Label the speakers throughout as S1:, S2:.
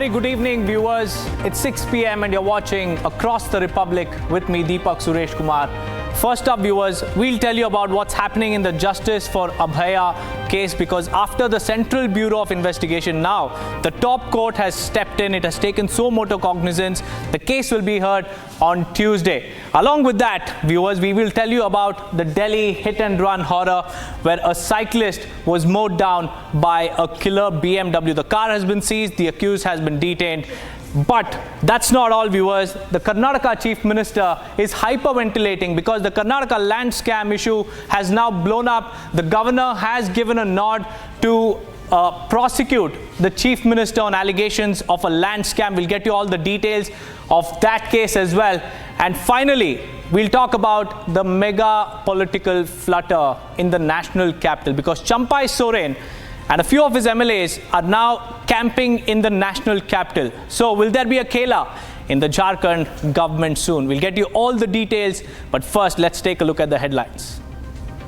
S1: very good evening, viewers. It's 6 p.m. and you're watching Across the Republic with me, Deepak Suresh Kumar. First up, viewers, we'll tell you about what's happening in the Justice for Abhaya case, because after the Central Bureau of Investigation now, the top court has stepped in. It has taken suo motu cognizance. The case will be heard on Tuesday. Along with that, viewers, we will tell you about the Delhi hit-and-run horror where a cyclist was mowed down by a killer BMW. The car has been seized. The accused has been detained. But that's not all, viewers. The Karnataka Chief Minister is hyperventilating because the Karnataka land scam issue has now blown up. The governor has given a nod to prosecute the Chief Minister on allegations of a land scam. We'll get you all the details of that case as well. And finally, we'll talk about the mega political flutter in the national capital, because Champai Soren and a few of his MLAs are now camping in the national capital. So will there be a Kela in the Jharkhand government soon? We'll get you all the details, but first let's take a look at the headlines.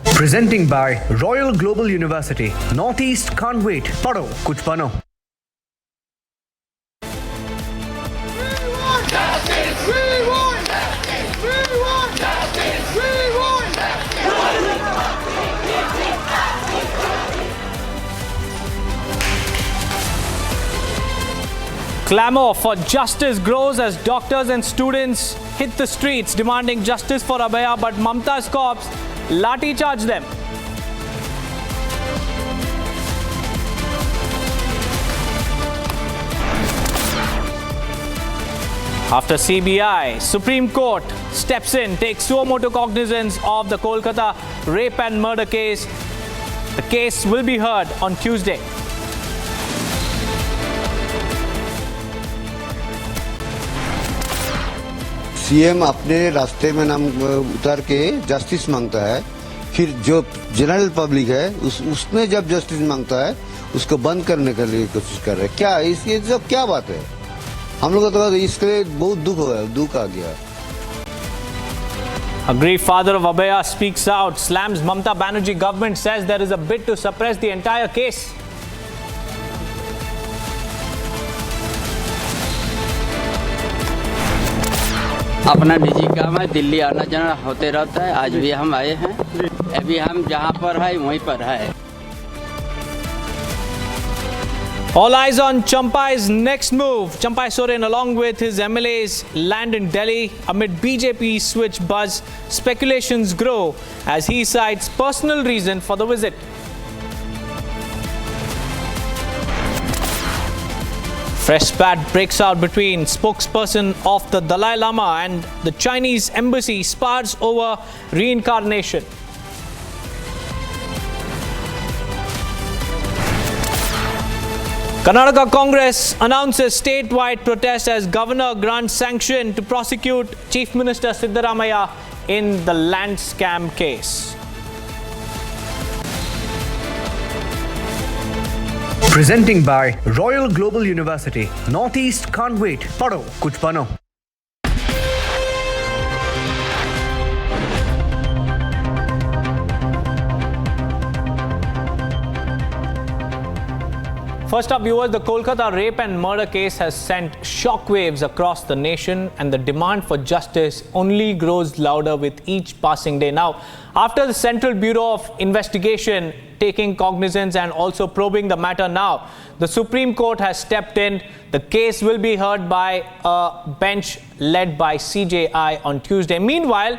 S2: Presenting by Royal Global University. Northeast can't wait. Padho, kuch bano.
S1: Clamor for justice grows as doctors and students hit the streets demanding justice for Abhaya, but Mamta's cops lathi charge them. After CBI, Supreme Court steps in, takes suo motu cognizance of the Kolkata rape and murder case. The case will be heard on Tuesday.
S3: CM अपने रास्ते में नाम उतार के justice मांगता है, फिर जो जनरल पब्लिक है उसमें जब जस्टिस मांगता है उसको बंद करने के लिए कोशिश कर रहे हैं। क्या ये सब क्या बात है? हम लोग तो इसके लिए बहुत दुख आ गया।
S1: A grieved father of Abhaya speaks out, slams Mamta Banerjee government, says there is a bid to suppress the entire case.
S4: अपना निजी काम है, दिल्ली आना जाना होते रहता है। आज भी हम आए हैं, अभी हम जहाँ पर है वहीं पर है।
S1: All eyes on Champai's next move. Champai Soren, along with his MLAs, land in Delhi amid BJP switch buzz. Speculations grow as he cites personal reason for the visit. Fresh spat breaks out between spokesperson of the Dalai Lama and the Chinese embassy, spars over reincarnation. Karnataka Congress announces statewide protest as governor grants sanction to prosecute Chief Minister Siddaramaiah in the land scam case.
S2: Presenting by Royal Global University. Northeast can't wait. Padho, kuch bano.
S1: First up, viewers, the Kolkata rape and murder case has sent shockwaves across the nation, and the demand for justice only grows louder with each passing day. Now, after the Central Bureau of Investigation taking cognizance and also probing the matter now, the Supreme Court has stepped in. The case will be heard by a bench led by CJI on Tuesday. Meanwhile,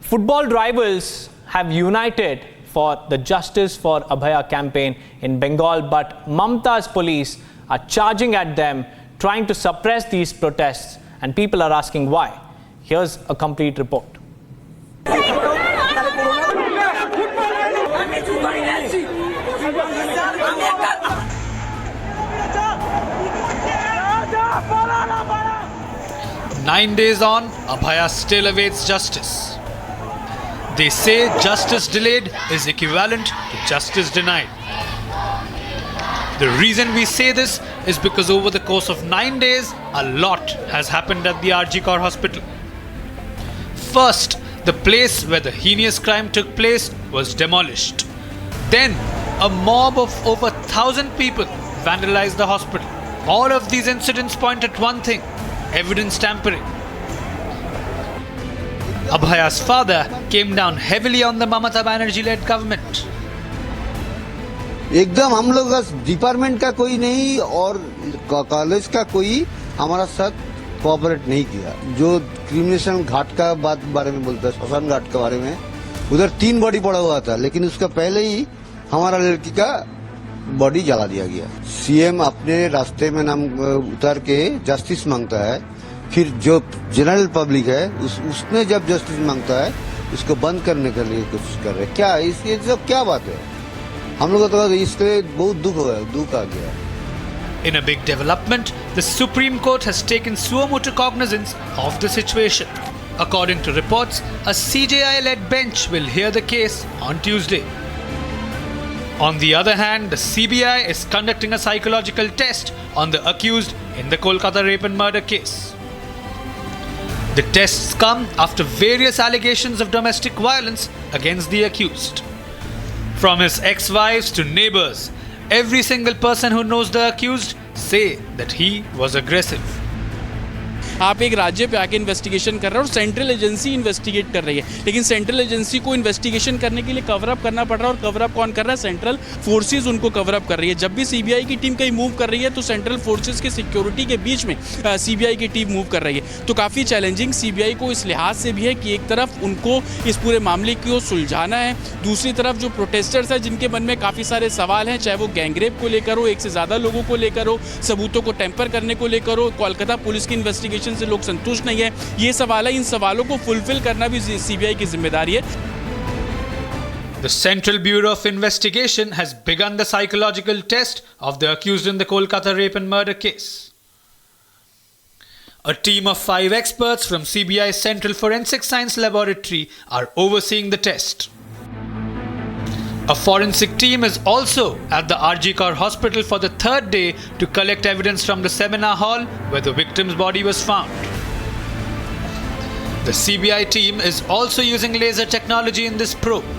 S1: football rivals have united for the Justice for Abhaya campaign in Bengal, but Mamta's police are charging at them, trying to suppress these protests, and people are asking why. Here's a complete report.
S5: 9 days on, Abhaya still awaits justice. They say justice delayed is equivalent to justice denied. The reason we say this is because over the course of 9 days, a lot has happened at the RG Kaur hospital. First, the place where the heinous crime took place was demolished. Then, a mob of over 1,000 people vandalized the hospital. All of these incidents point at one thing: evidence tampering. Abhaya's father came down heavily on the Mamata Banerjee-led government.
S3: एकदम हम लोग का department का कोई नहीं और college का कोई हमारा साथ कोऑपरेट नहीं किया। जो क्रिमिनेशन घाट का बारे में बोलता है, श्मशान घाट के बारे में, उधर 3 बॉडी पड़ा हुआ था, लेकिन उसका पहले ही हमारा लड़की का बॉडी जला दिया गया। सीएम अपने रास्ते में नाम उतार के जस्टिस मांगता है, फिर जो जनरल पब्लिक है उसने जब जस्टिस मांगता है उसको बंद करने के लिए कोशिश कर रहे हैं। क्या ये सब क्या बात है? हम लोग तो इसके बहुत दुख आ गया।
S5: In a big development, the Supreme Court has taken suo motu cognizance of the situation. According to reports, a CJI-led bench will hear the case on Tuesday. On the other hand, the CBI is conducting a psychological test on the accused in the Kolkata rape and murder case. The tests come after various allegations of domestic violence against the accused. From his ex-wives to neighbors, every single person who knows the accused say that he was aggressive.
S6: आप एक राज्य पे आके investigation कर रहे हैं और central agency investigate कर रही है, लेकिन सेंट्रल एजेंसी को इन्वेस्टिगेशन करने के लिए कवर अप करना पड़ रहा है। और कवर अप कौन कर रहा है? सेंट्रल फोर्सेस उनको कवर अप कर रही है। जब भी सीबीआई की टीम कहीं मूव कर रही है तो सेंट्रल फोर्सेस के सिक्योरिटी के बीच में सीबीआई की टीम मूव कर रही है। तो काफ़ी चैलेंजिंग सीबीआई को इस लिहाज से भी है कि एक तरफ उनको इस पूरे मामले को सुलझाना है, दूसरी तरफ जो प्रोटेस्टर्स हैं जिनके मन में काफ़ी सारे सवाल हैं, चाहे वो गैंगरेप को लेकर हो, एक से ज़्यादा लोगों को लेकर हो, सबूतों को टेम्पर करने को लेकर हो, कोलकाता पुलिस की इन्वेस्टिगेशन से लोग संतुष्ट नहीं है, ये सवाल है। इन सवालों को फुलफिल करना भी सीबीआई की जिम्मेदारी है।
S5: The Central Bureau of Investigation has begun the psychological test of the accused in the Kolkata rape and murder case. A team of 5 experts from CBI's Central Forensic Science Laboratory are overseeing the test. A forensic team is also at the RG Kaur Hospital for the 3rd day to collect evidence from the seminar hall where the victim's body was found. The CBI team is also using laser technology in this probe.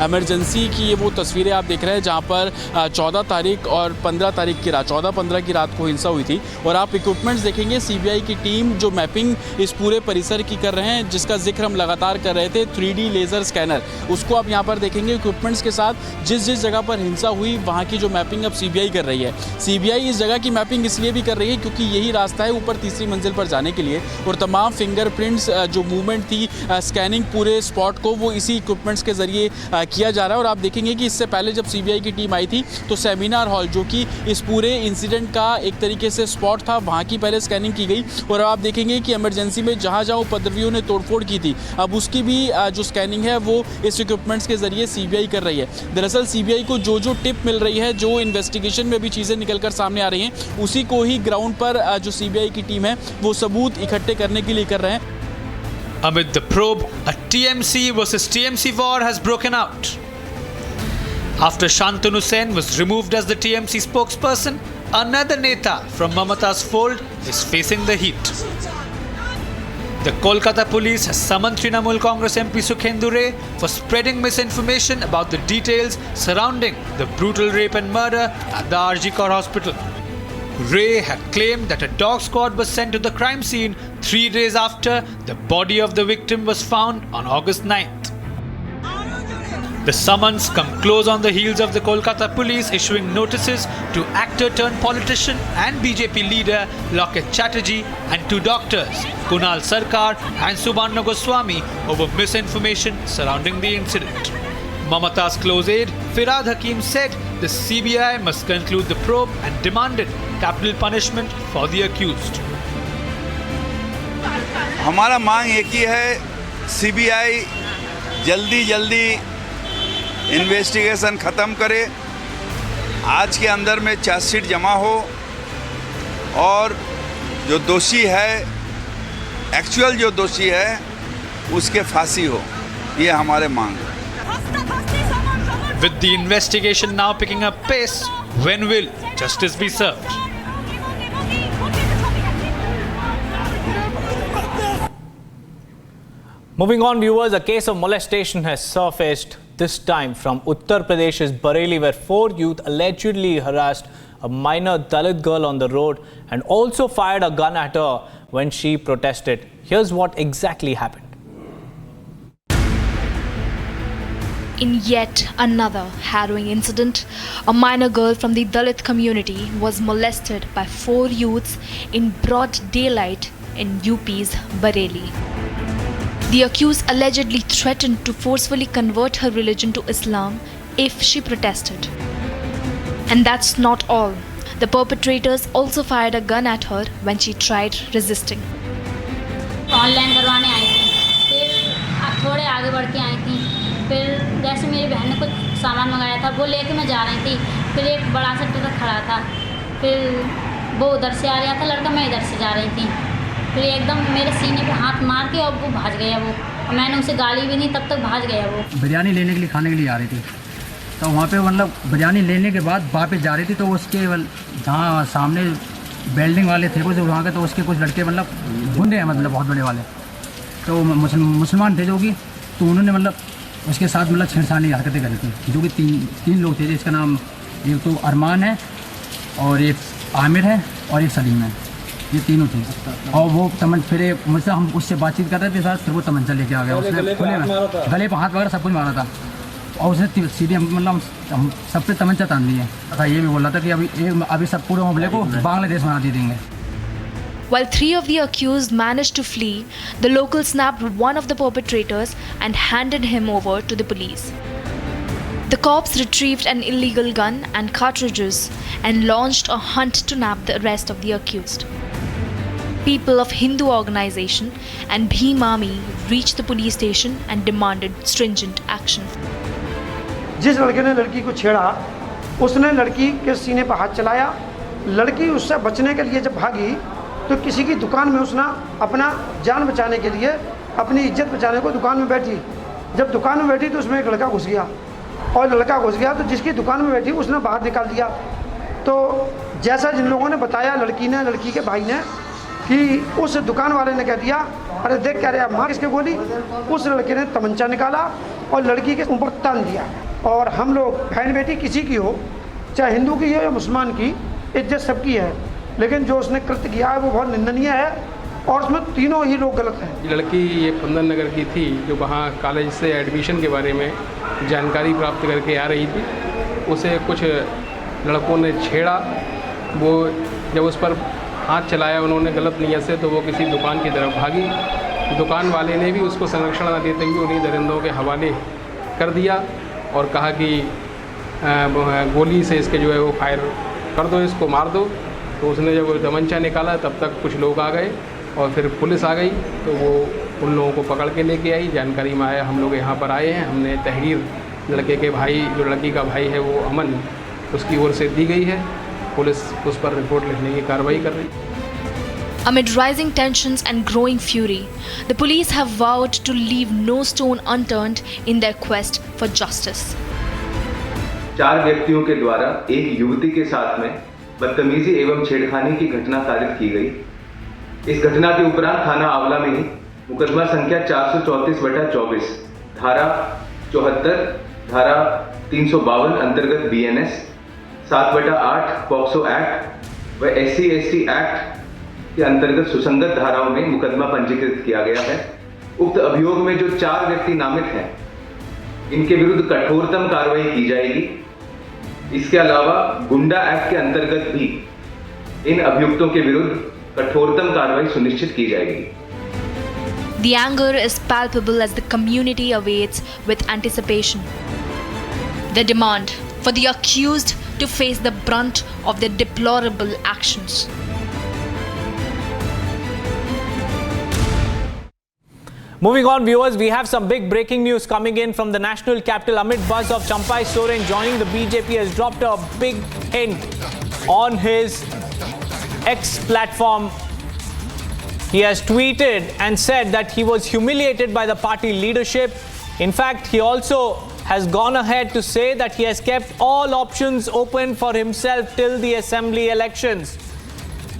S6: Emergency की ये वो तस्वीरें आप देख रहे हैं जहाँ पर 14 तारीख और 15 तारीख की रात, 14-15 की रात को हिंसा हुई थी। और आप इक्विपमेंट्स देखेंगे, सीबीआई की टीम जो मैपिंग इस पूरे परिसर की कर रहे हैं, जिसका जिक्र हम लगातार कर रहे थे, 3D लेज़र स्कैनर, उसको आप यहाँ पर देखेंगे इक्विपमेंट्स के साथ। जिस जगह पर हिंसा हुई वहाँ की जो मैपिंग अब सीबीआई कर रही है। सीबीआई इस जगह की मैपिंग इसलिए भी कर रही है क्योंकि यही रास्ता है ऊपर तीसरी मंजिल पर जाने के लिए, और तमाम फिंगरप्रिंट्स जो मूवमेंट थी, स्कैनिंग पूरे स्पॉट को, वो इसी इक्विपमेंट्स के ज़रिए किया जा रहा है। और आप देखेंगे कि इससे पहले जब सीबीआई की टीम आई थी तो सेमिनार हॉल, जो कि इस पूरे इंसिडेंट का एक तरीके से स्पॉट था, वहाँ की पहले स्कैनिंग की गई। और आप देखेंगे कि इमरजेंसी में जहाँ जहाँ उपद्रवियों ने तोड़फोड़ की थी, अब उसकी भी जो स्कैनिंग है वो इस इक्विपमेंट्स के ज़रिए सीबीआई कर रही है। दरअसल सीबीआई को जो टिप मिल रही है, जो इन्वेस्टिगेशन में भी चीज़ें निकलकर सामने आ रही हैं, उसी को ही ग्राउंड पर जो सीबीआई की टीम है वो सबूत इकट्ठे करने के लिए कर रहे हैं।
S5: Amid the probe, a TMC versus TMC war has broken out. After Shantanu Sen was removed as the TMC spokesperson, another Neta from Mamata's fold is facing the heat. The Kolkata police has summoned Trinamool Congress MP Sukhendu Ray for spreading misinformation about the details surrounding the brutal rape and murder at the RG Kaur Hospital. Ray had claimed that a dog squad was sent to the crime scene 3 days after the body of the victim was found on August 9th. The summons come close on the heels of the Kolkata police issuing notices to actor turned politician and BJP leader Loket Chatterjee and 2 doctors, Kunal Sarkar and Subarna Goswami, over misinformation surrounding the incident. Mamata's close aide Firad Hakim said the CBI must conclude the probe and demanded capital punishment for the accused.
S7: हमारा मांग एक ही है, CBI जल्दी investigation ख़त्म करे, आज के अंदर में चार्जशीट जमा हो और जो दोषी है, एक्चुअल जो दोषी है, उसके फांसी हो, ये हमारे मांग है।
S5: With the investigation now picking up pace, when will justice be served?
S1: Moving on, viewers, a case of molestation has surfaced, this time from Uttar Pradesh's Bareilly, where 4 youth allegedly harassed a minor Dalit girl on the road and also fired a gun at her when she protested. Here's what exactly happened.
S8: In yet another harrowing incident, a minor girl from the Dalit community was molested by 4 youths in broad daylight in UP's Bareilly. The accused allegedly threatened to forcefully convert her religion to Islam if she protested. And that's not all. The perpetrators also fired a gun at her when she tried resisting.
S9: Online करवाने आई थी, फिर थोड़े आगे बढ़ के आई थी, फिर जैसे मेरी बहन ने कुछ सामान मंगाया था वो लेके मैं जा रही थी, फिर एक बड़ा सा ट्रक खड़ा था, फिर वो उधर से आ रहा था लड़का, मैं इधर से जा रही थी, फिर एकदम मेरे सीने पे हाथ मार के और वो भाग गया वो, मैंने उसे गाली भी नहीं तब तक भाग गया वो।
S10: बिरयानी लेने के लिए खाने के लिए आ रही थी, तो वहाँ पे मतलब बिरयानी लेने के बाद वापस जा रही थी, तो उसके जहाँ सामने बिल्डिंग वाले थे कुछ वहाँ के, तो उसके कुछ लड़के मतलब गुंडे हैं, मतलब बहुत बड़े वाले, तो मुसलमान थे जो कि, तो उन्होंने मतलब उसके साथ मतलब छेड़छाड़ी हरकतें करी थी, जो कि तीन लोग थे, जिसका नाम एक तो अरमान है और एक आमिर है और एक सलीम है, ये तीनों थे। और वो फिर मुझसे हम उससे बातचीत कर रहे थे साथ, फिर वो तमंचा लेके आ गया, उसने खुले में गले पर हाथ वगैरह सब कुछ मारा था, और उसने सीधे मतलब हम सब पे तमंचा तान दिए था। ये भी बोल रहा था कि अभी सब पूरे मामले को बांग्लादेश बना दे देंगे।
S8: While 3 of the accused managed to flee, the locals snapped one of the perpetrators and handed him over to the police. The cops retrieved an illegal gun and cartridges and launched a hunt to nab the rest of the accused. People of Hindu organization and Bhim Army reached the police station and demanded stringent action.
S11: जिस लड़के ने लड़की को छेड़ा उसने लड़की के सीने पर हाथ चलाया, लड़की उससे बचने के लिए जब भागी तो किसी की दुकान में उसने अपना जान बचाने के लिए, अपनी इज्जत बचाने को दुकान में बैठी। जब दुकान में बैठी तो उसमें एक लड़का घुस गया, और लड़का घुस गया तो जिसकी दुकान में बैठी उसने बाहर निकाल दिया। तो जैसा जिन लोगों ने बताया लड़की ने, लड़की के भाई ने, कि उस दुकान वाले ने कह दिया, अरे देख क्या रहा मार किसके गोली। उस लड़के ने तमंचा निकाला और लड़की के ऊपर तान दिया। और हम लोग बहन बेटी किसी की हो, चाहे हिंदू की हो या मुसलमान की, इज्जत सबकी है, लेकिन जो उसने कृत्य किया है वो बहुत निंदनीय है और उसमें तीनों ही लोग गलत हैं।
S12: लड़की ये पंदन नगर की थी जो वहाँ कॉलेज से एडमिशन के बारे में जानकारी प्राप्त करके आ रही थी। उसे कुछ लड़कों ने छेड़ा, वो जब उस पर हाथ चलाया उन्होंने गलत नीयत से, तो वो किसी दुकान की तरफ भागी। दुकान वाले ने भी उसको संरक्षण न देते हुए उन्हीं दरिंदों के हवाले कर दिया और कहा कि गोली से इसके जो है वो फायर कर दो, इसको मार दो। तो उसने जब तमंचा निकाला तब तक कुछ लोग आ गए और फिर पुलिस आ गई, तो वो उन लोगों को पकड़ के लेके आई। जानकारी में आया हम लोग यहाँ पर आए हैं, हमने तहरीर लड़के के भाई, जो लड़की का भाई है वो अमन, उसकी ओर से दी गई है। पुलिस उस पर रिपोर्ट लिखने की कार्रवाई कर रही है।
S8: Amid rising tensions and growing fury, the police have vowed to leave no stone unturned in their quest for justice.
S13: 4 व्यक्तियों के द्वारा एक युवती के साथ में बदतमीजी एवं छेड़खानी की घटना साबित की गई। इस घटना के उपरांत थाना आंवला में ही मुकदमा संख्या 434/24, धारा 74, धारा 352 अंतर्गत BNS, 7/8 पॉक्सो एक्ट व SC/ST एक्ट के अंतर्गत सुसंगत धाराओं में मुकदमा पंजीकृत किया गया है। उक्त अभियोग में जो 4 व्यक्ति नामित हैं, इनके विरुद्ध कठोरतम कार्रवाई की जाएगी। इसके अलावा गुंडा एक्ट के अंतर्गत भी इन अभियुक्तों के विरुद्ध कठोरतम कार्रवाई सुनिश्चित की जाएगी।
S8: The anger is palpable as the community awaits with anticipation. They demand for the accused to face the brunt of their deplorable actions.
S1: Moving on, viewers, we have some big breaking news coming in from the national capital. Amid buzz of Champai Soren joining the BJP has dropped a big hint on his X platform. He has tweeted and said that he was humiliated by the party leadership. In fact, he also has gone ahead to say that he has kept all options open for himself till the assembly elections.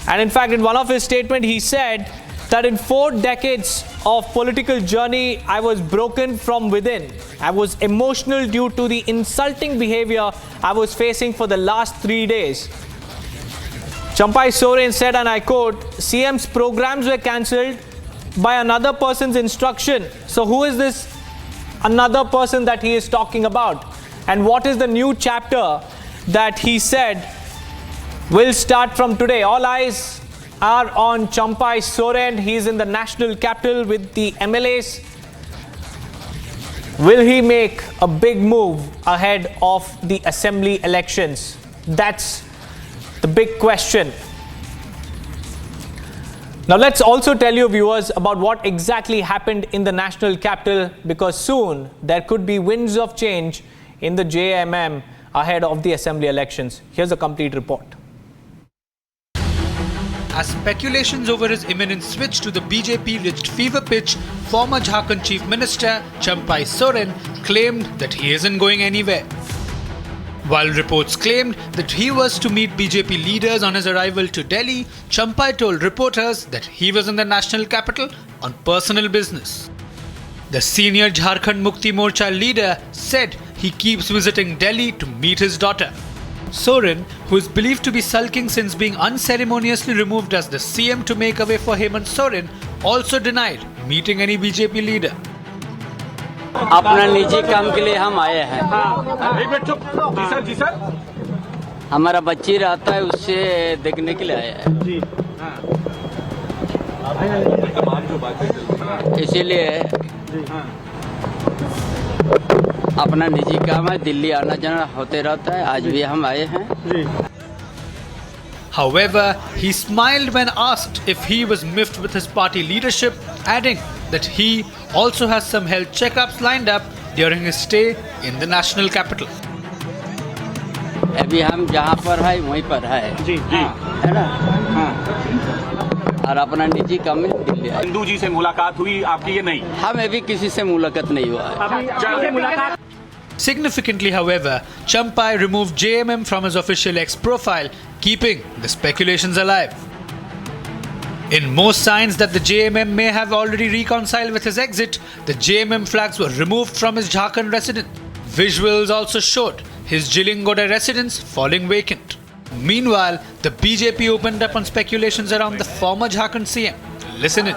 S1: And in fact, in one of his statements, he said that in 4 decades of political journey, I was broken from within. I was emotional due to the insulting behavior I was facing for the last 3 days. Champai Soren said, and I quote, CM's programs were cancelled by another person's instruction. So who is this another person that he is talking about? And what is the new chapter that he said will start from today? All eyes are on Champai Soren. He is in the national capital with the MLAs. Will he make a big move ahead of the assembly elections? That's the big question. Now let's also tell you, viewers, about what exactly happened in the national capital, because soon there could be winds of change in the JMM ahead of the assembly elections. Here's a complete report.
S5: As speculations over his imminent switch to the BJP reached fever pitch, former Jharkhand Chief Minister Champai Soren claimed that he isn't going anywhere. While reports claimed that he was to meet BJP leaders on his arrival to Delhi, Champai told reporters that he was in the national capital on personal business. The senior Jharkhand Mukti Morcha leader said he keeps visiting Delhi to meet his daughter. Soren, who is believed to be sulking since being unceremoniously removed as the CM to make way for Hemant Soren, also denied meeting any BJP leader.
S4: अपना निजी काम के लिए हम आए हैं। हमारा बच्ची रहता है, उससे देखने के लिए आया है। इसीलिए अपना निजी काम है, दिल्ली आना जाना होते रहता है। आज भी हम आए हैं।
S5: However, he smiled when asked if he was miffed with his party leadership, adding that he also has some health checkups lined up during his stay in the national capital.
S4: अभी हम जहाँ पर है वहीं पर है। जी जी, है ना? और अपना निजी काम में दिल्ली आए।
S14: हिंदू जी से मुलाकात हुई आपकी? ये नहीं,
S4: हमें भी किसी से मुलाकात नहीं हुआ है।
S5: Significantly, however, Champai removed JMM from his official X profile, keeping the speculations alive. In most signs that the JMM may have already reconciled with his exit, the JMM flags were removed from his Jharkhand residence. Visuals also showed his Jilingoda residence falling vacant. Meanwhile, the BJP opened up on speculations around the former Jharkhand CM. Listen in.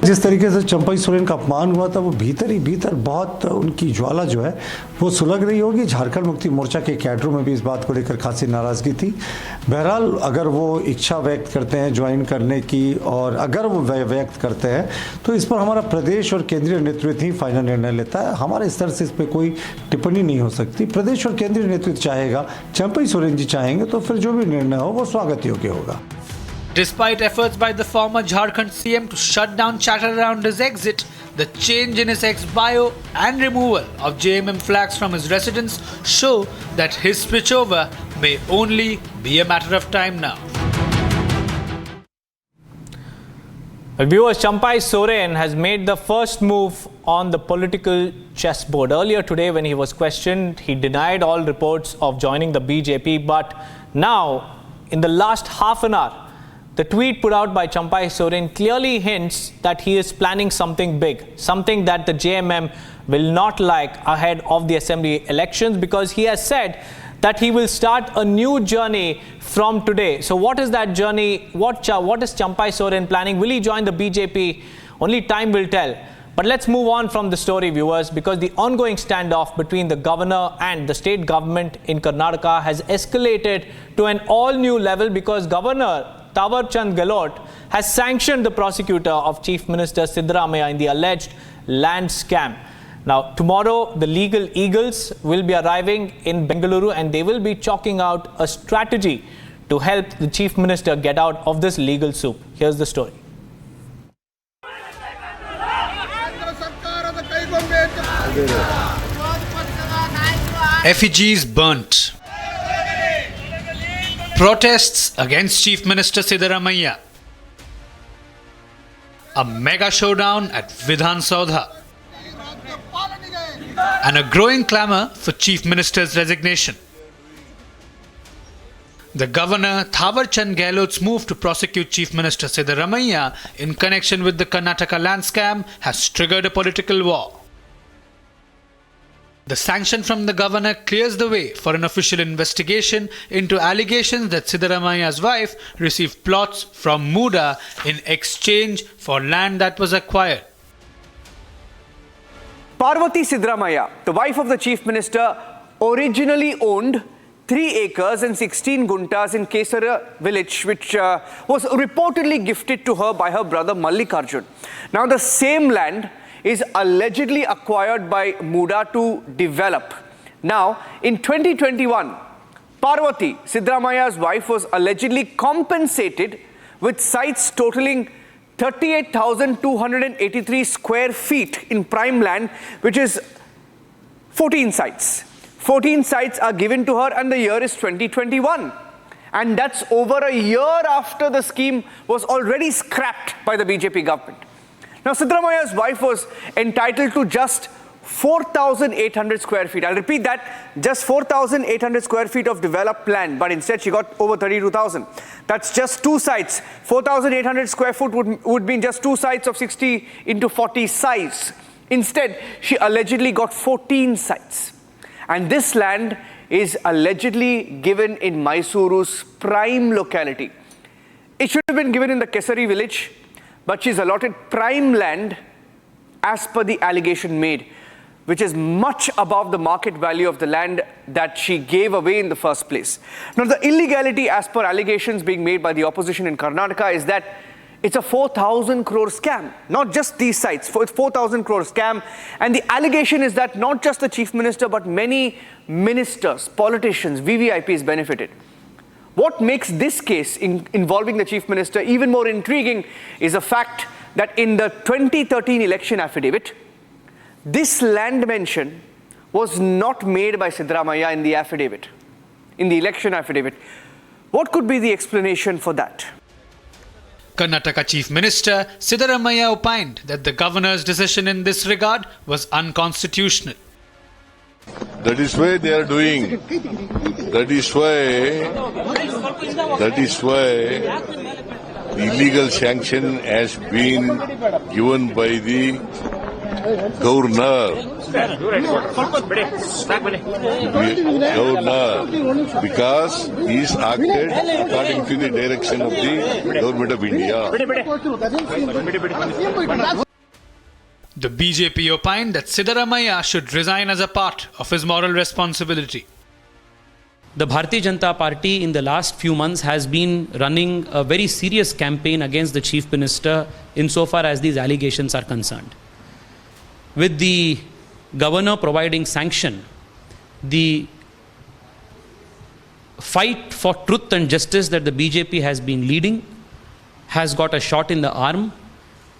S15: जिस तरीके से चंपाई सोरेन का अपमान हुआ था, वो भीतर ही भीतर बहुत उनकी ज्वाला जो है वो सुलग रही होगी। झारखंड मुक्ति मोर्चा के कैडरों में भी इस बात को लेकर खासी नाराज़गी थी। बहरहाल अगर वो इच्छा व्यक्त करते हैं ज्वाइन करने की, और अगर वो व्यक्त करते हैं, तो इस पर हमारा प्रदेश और केंद्रीय नेतृत्व ही फाइनल निर्णय लेता है। हमारे स्तर से इस पर कोई टिप्पणी नहीं हो सकती। प्रदेश और केंद्रीय नेतृत्व चाहेगा, चंपाई सोरेन जी चाहेंगे, तो फिर जो भी निर्णय हो वो स्वागत योग्य होगा।
S5: Despite efforts by the former Jharkhand CM to shut down chatter around his exit, the change in his ex-bio and removal of JMM flags from his residence show that his switchover may only be a matter of time now.
S1: Well, viewers, Champai Soren has made the first move on the political chessboard. Earlier today, when he was questioned, he denied all reports of joining the BJP. But now, in the last half an hour, the tweet put out by Champai Soren clearly hints that he is planning something big, something that the JMM will not like ahead of the assembly elections, because he has said that he will start a new journey from today. So what is that journey? What is Champai Soren planning? Will he join the BJP? Only time will tell. But let's move on from the story, viewers, because the ongoing standoff between the governor and the state government in Karnataka has escalated to an all-new level, because Governor Thawar Chand Gehlot has sanctioned the prosecutor of Chief Minister Siddaramaiah in the alleged land scam. Now, tomorrow, the legal eagles will be arriving in Bengaluru, and they will be chalking out a strategy to help the Chief Minister get out of this legal soup. Here's the story.
S5: Effigies burnt. Protests against Chief Minister Siddaramaiah. A mega showdown at Vidhan Saudha. And a growing clamour for Chief Minister's resignation. The Governor Thawar Chand Gehlot's move to prosecute Chief Minister Siddaramaiah in connection with the Karnataka land scam has triggered a political war. The sanction from the governor clears the way for an official investigation into allegations that Siddaramaia's wife received plots from Muda in exchange for land that was acquired.
S2: Parvati Siddaramaiah, the wife of the chief minister, originally owned 3 acres and 16 guntas in Kesara village, which was reportedly gifted to her by her brother Mallikarjun. Now the same land is allegedly acquired by Muda to develop. Now, in 2021, Parvati, Siddaramaia's wife, was allegedly compensated with sites totaling 38,283 square feet in prime land, which is 14 sites. 14 sites are given to her, and the year is 2021. And that's over a year after the scheme was already scrapped by the BJP government. Now, Siddaramaia's wife was entitled to just 4,800 square feet. I'll repeat that, just 4,800 square feet of developed land, but instead she got over 32,000. That's just 2 sites. 4,800 square foot would mean just 2 sites of 60 into 40 size. Instead, she allegedly got 14 sites. And this land is allegedly given in Mysuru's prime locality. It should have been given in the Kesari village, but she's allotted prime land as per the allegation made, which is much above the market value of the land that she gave away in the first place. Now, the illegality as per allegations being made by the opposition in Karnataka is that it's a 4,000 crore scam, not just these sites, it's 4,000 crore scam. And the allegation is that not just the chief minister, but many ministers, politicians, VVIPs benefited. What makes this case involving the chief minister even more intriguing is the fact that in the 2013 election affidavit, this land mention was not made by Siddaramaiah in the affidavit, in the election affidavit. What could be the explanation for that?
S5: Karnataka Chief Minister Siddaramaiah opined that the governor's decision in this regard was unconstitutional.
S16: That is why they are doing. That is why the illegal sanction has been given by the governor. Because he is acted according to the direction of the government of India.
S5: The BJP opined that Siddaramaiah should resign as a part of his moral responsibility.
S17: The Bharatiya Janata Party in the last few months has been running a very serious campaign against the Chief Minister insofar as these allegations are concerned. With the governor providing sanction, the fight for truth and justice that the BJP has been leading has got a shot in the arm,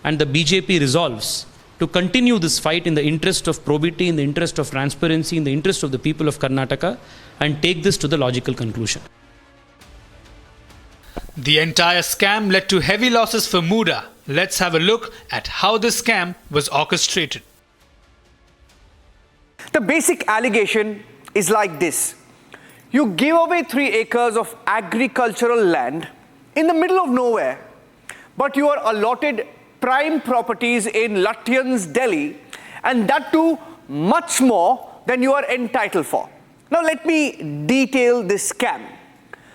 S17: and the BJP resolves to continue this fight in the interest of probity, in the interest of transparency, in the interest of the people of Karnataka, and take this to the logical conclusion.
S5: The entire scam led to heavy losses for Muda. Let's have a look at how this scam was orchestrated.
S2: The basic allegation is like this. You give away 3 acres of agricultural land in the middle of nowhere, but you are allotted prime properties in Lutyens, Delhi, and that too much more than you are entitled for. Now let me detail this scam.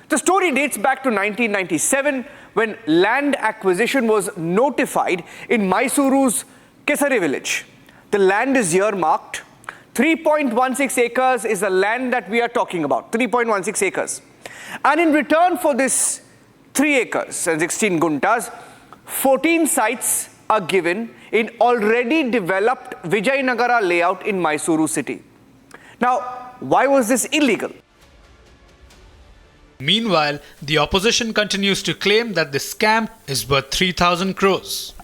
S2: The story dates back to 1997 when land acquisition was notified in Mysuru's Kesari village. The land is earmarked. 3.16 acres is the land that we are talking about, 3.16 acres. And in return for this 3 acres and 16 guntas, 14 sites are given in already developed Vijayanagara layout in Mysuru city. Now, why was this illegal?
S5: Meanwhile, the opposition continues to claim that this scam is worth 3,000 crores.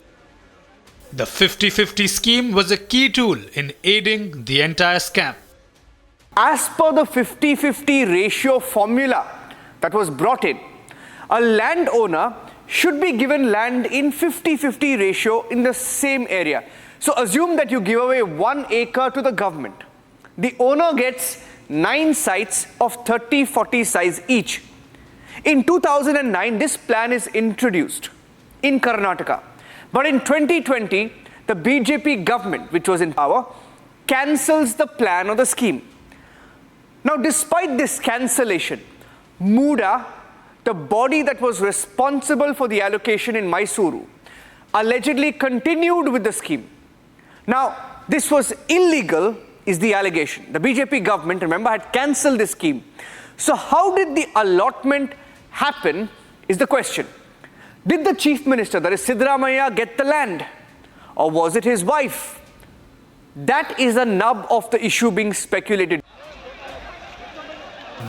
S5: The 50-50 scheme was a key tool in aiding the entire scam.
S2: As per the 50-50 ratio formula that was brought in, a landowner should be given land in 50-50 ratio in the same area. So assume that you give away 1 acre to the government. The owner gets 9 sites of 30-40 size each. In 2009, this plan is introduced in Karnataka. But in 2020, the BJP government, which was in power, cancels the plan or the scheme. Now, despite this cancellation, MUDA, the body that was responsible for the allocation in Mysuru, allegedly continued with the scheme. Now, this was illegal, is the allegation. The BJP government, remember, had cancelled this scheme. So how did the allotment happen is the question. Did the Chief Minister, that is Siddaramaiah, get the land? Or was it his wife? That is the nub of the issue being speculated.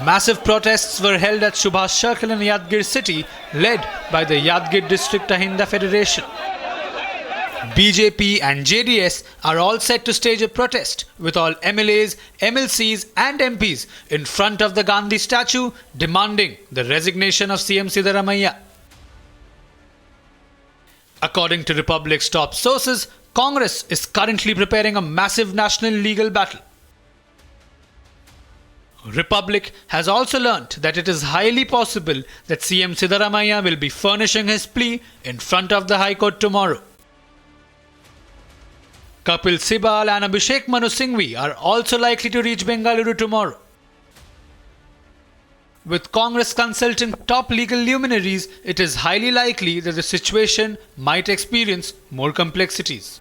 S5: Massive protests were held at Subhash Circle in Yadgir city, led by the Yadgir District Ahinda Federation. BJP and JDS are all set to stage a protest, with all MLAs, MLCs and MPs in front of the Gandhi statue demanding the resignation of CM Siddaramaiah. According to Republic's top sources, Congress is currently preparing a massive national legal battle. Republic has also learnt that it is highly possible that CM Siddaramaiah will be furnishing his plea in front of the High Court tomorrow. Kapil Sibal and Abhishek Manu Singhvi are also likely to reach Bengaluru tomorrow. With Congress consulting top legal luminaries, it is highly likely that the situation might experience more complexities.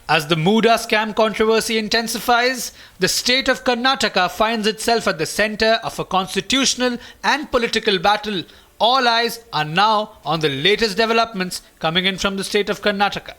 S5: As the MUDA scam controversy intensifies, the state of Karnataka finds itself at the center of a constitutional and political battle. All eyes are now on the latest developments coming in from the state of Karnataka.